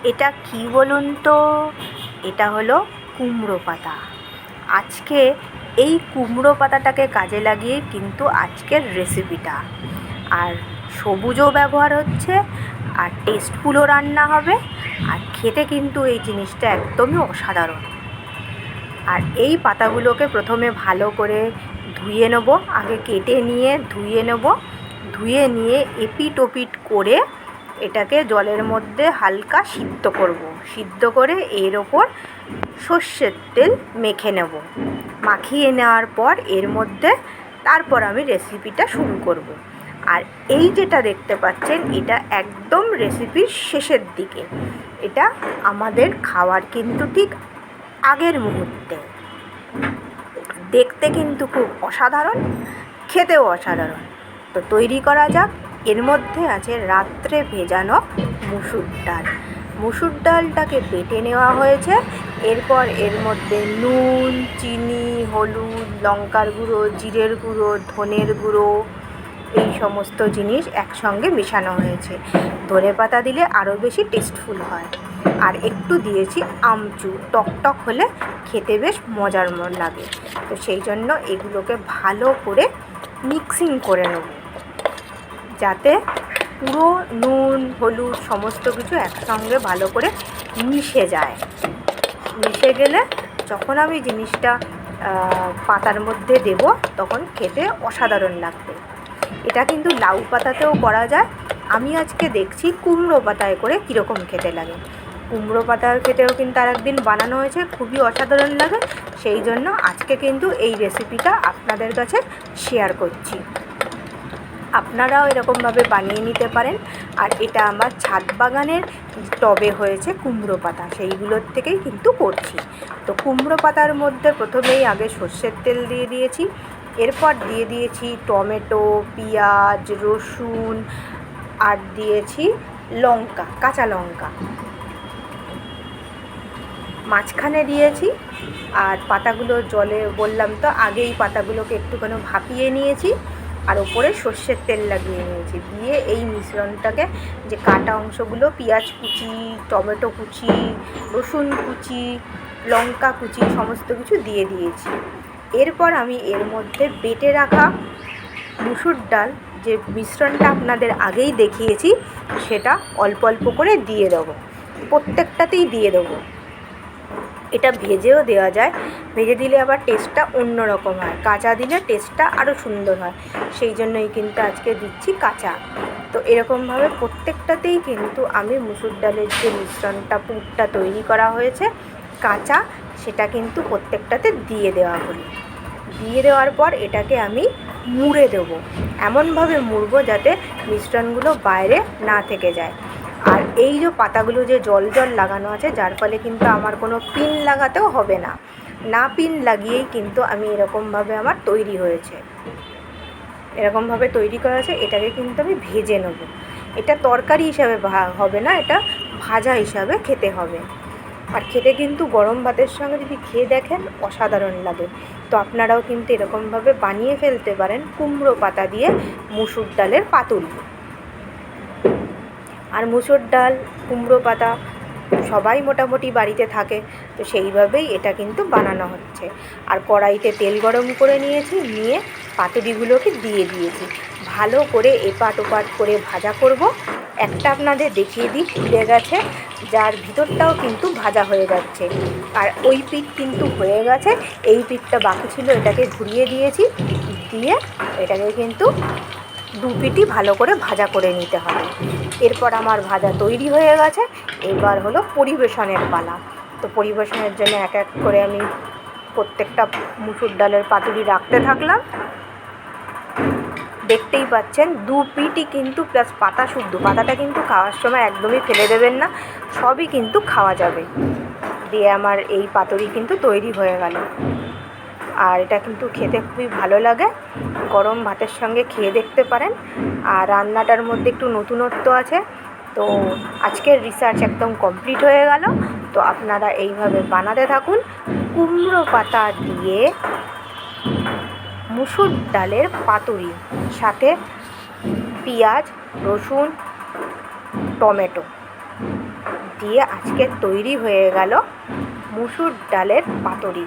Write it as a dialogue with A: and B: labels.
A: এটা কি বলুন তো? এটা হলো কুমড়ো পাতা। আজকে এই কুমড়ো পাতাটাকে কাজে লাগিয়ে কিন্তু আজকের রেসিপিটা। আর সবুজও ব্যবহার হচ্ছে, আর টেস্টফুলও রান্না হবে, আর খেতে কিন্তু এই জিনিসটা একদমই অসাধারণ। আর এই পাতাগুলোকে প্রথমে ভালো করে ধুয়ে নেব, আগে কেটে নিয়ে ধুয়ে নেব। ধুয়ে নিয়ে এপিট ওপিট করে এটাকে জলের মধ্যে হালকা সিদ্ধ করব। সিদ্ধ করে এর ওপর সর্ষের তেল মেখে নেব। মাখিয়ে নেওয়ার পর এর মধ্যে তারপর আমি রেসিপিটা শুরু করব। আর এই যেটা দেখতে পাচ্ছেন, এটা একদম রেসিপির শেষের দিকে। এটা আমাদের খাওয়ার কিন্তু ঠিক আগের মুহূর্তে। দেখতে কিন্তু খুব অসাধারণ, খেতেও অসাধারণ। তো তৈরি করা যাক। এর মধ্যে আছে রাত্রে ভেজানো মুসুর ডাল। মুসুর ডালটাকে বেটে নেওয়া হয়েছে। এরপর এর মধ্যে নুন, চিনি, হলুদ, লঙ্কার গুঁড়ো, জিরের গুঁড়ো, ধনের গুঁড়ো, এই সমস্ত জিনিস একসঙ্গে মেশানো হয়েছে। ধনেপাতা দিলে আরও বেশি টেস্টফুল হয়। আর একটু দিয়েছি আমচুর, টকটক হলে খেতে বেশ মজার লাগে। তো সেই জন্য এগুলোকে ভালো করে মিক্সিং করে নেব, যাতে পুরো নুন, হলুদ সমস্ত কিছু একসঙ্গে ভালো করে মিশে যায়। মিশে গেলে যখন আমি জিনিসটা পাতার মধ্যে দেব, তখন খেতে অসাধারণ লাগবে। এটা কিন্তু লাউ পাতাতেও করা যায়। আমি আজকে দেখছি কুমড়ো পাতায় করে কীরকম খেতে লাগে। কুমড়ো পাতার খেতেও কিন্তু আর একদিন বানানো হয়েছে, খুবই অসাধারণ লাগে। সেই জন্য আজকে কিন্তু এই রেসিপিটা আপনাদের কাছে শেয়ার করছি। আপনারাও এরকমভাবে বানিয়ে নিতে পারেন। আর এটা আমার ছাদ বাগানের টবে হয়েছে কুমড়ো পাতা, সেইগুলোর থেকেই কিন্তু করছি। তো কুমড়ো পাতার মধ্যে প্রথমেই আগে সর্ষের তেল দিয়ে দিয়েছি। এরপর দিয়ে দিয়েছি টমেটো, পেঁয়াজ, রসুন, আর দিয়েছি লঙ্কা, কাঁচা লঙ্কা মাঝখানে দিয়েছি। আর পাতাগুলো জলে, বললাম তো আগেই, পাতাগুলোকে একটুখানি ভাপিয়ে নিয়েছি। আর ওপরে সর্ষের তেল লাগিয়ে নিয়েছি। দিয়ে এই মিশ্রণটাকে, যে কাটা অংশগুলো, পেঁয়াজ কুচি, টমেটো কুচি, রসুন কুচি, লঙ্কা কুচি সমস্ত কিছু দিয়ে দিয়েছি। এরপর আমি এর মধ্যে বেটে রাখা মুসুর ডাল, যে মিশ্রণটা আপনাদের আগেই দেখিয়েছি, সেটা অল্প অল্প করে দিয়ে দেবো। প্রত্যেকটাতেই দিয়ে দেবো। এটা ভেজেও দেওয়া যায়, ভেজে দিলে আবার টেস্টটা অন্য রকম হয়, কাঁচা দিলে টেস্টটা আরও সুন্দর হয়। সেই জন্যই কিন্তু আজকে দিচ্ছি কাঁচা। তো এরকমভাবে প্রত্যেকটাতেই কিন্তু আমি মুসুর ডালের যে মিশ্রণটা, পুরটা তৈরি করা হয়েছে কাঁচা, সেটা কিন্তু প্রত্যেকটাতে দিয়ে দেওয়া হলো। দিয়ে দেওয়ার পর এটাকে আমি মুড়ে দেবো। এমনভাবে মুড়বো যাতে মিশ্রণগুলো বাইরে না থেকে যায়। আর এই যে পাতাগুলো যে জল জল লাগানো আছে, যার ফলে কিন্তু আমার কোনো পিন লাগাতেও হবে না। না পিন লাগিয়েই কিন্তু আমি এরকমভাবে আমার তৈরি হয়েছে। এরকমভাবে তৈরি করা আছে। এটাকে কিন্তু আমি ভেজে নেব। এটা তরকারি হিসাবে হবে না, এটা ভাজা হিসাবে খেতে হবে। আর খেতে কিন্তু গরম ভাতের সঙ্গে যদি খেয়ে দেখেন, অসাধারণ লাগে। তো আপনারাও কিন্তু এরকমভাবে বানিয়ে ফেলতে পারেন কুমড়ো পাতা দিয়ে মুসুর ডালের পাতুরি। আর মুসুর ডাল, কুমড়ো পাতা সবাই মোটামুটি বাড়িতে থাকে, তো সেইভাবেই এটা কিন্তু বানানো হচ্ছে। আর কড়াইতে তেল গরম করে নিয়েছি, নিয়ে পাতুরিগুলোকে দিয়ে দিয়েছি। ভালো করে এপাট ওপাট করে ভাজা করব। একটা আপনাদের দেখিয়ে দিই, ফুলে গেছে, যার ভিতরটাও কিন্তু ভাজা হয়ে যাচ্ছে। আর ওই পিঠ কিন্তু হয়ে গেছে, এই পিঠটা বাকি ছিল, এটাকে ঘুরিয়ে দিয়েছি। দিয়ে এটাকে কিন্তু দু পিঠই ভালো করে ভাজা করে নিতে হবে। এরপর আমার ভাজা তৈরি হয়ে গেছে। এবার হলো পরিবেশনের পালা। তো পরিবেশনের জন্য এক এক করে আমি প্রত্যেকটা মুসুর ডালের পাতুরি রাখতে থাকলাম। দেখতেই পাচ্ছেন দু পিঠই কিন্তু প্লাস পাতা শুদ্ধ। পাতাটা কিন্তু খাওয়ার সময় একদমই ফেলে দেবেন না, সবই কিন্তু খাওয়া যাবে। দিয়ে আমার এই পাতুরি কিন্তু তৈরি হয়ে গেল। আর এটা কিন্তু খেতে খুবই ভালো লাগে। গরম ভাতের সঙ্গে খেয়ে দেখতে পারেন। আর রান্নাটার মধ্যে একটু নতুনত্ব আছে। তো আজকের রিসার্চ একদম কমপ্লিট হয়ে গেল। তো আপনারা এইভাবে বানাতে থাকুন। কুমড়ো পাতা দিয়ে মুসুর ডালের পাতুরি, সাথে পেঁয়াজ, রসুন, টমেটো দিয়ে আজকে তৈরি হয়ে গেল মুসুর ডালের পাতুরি।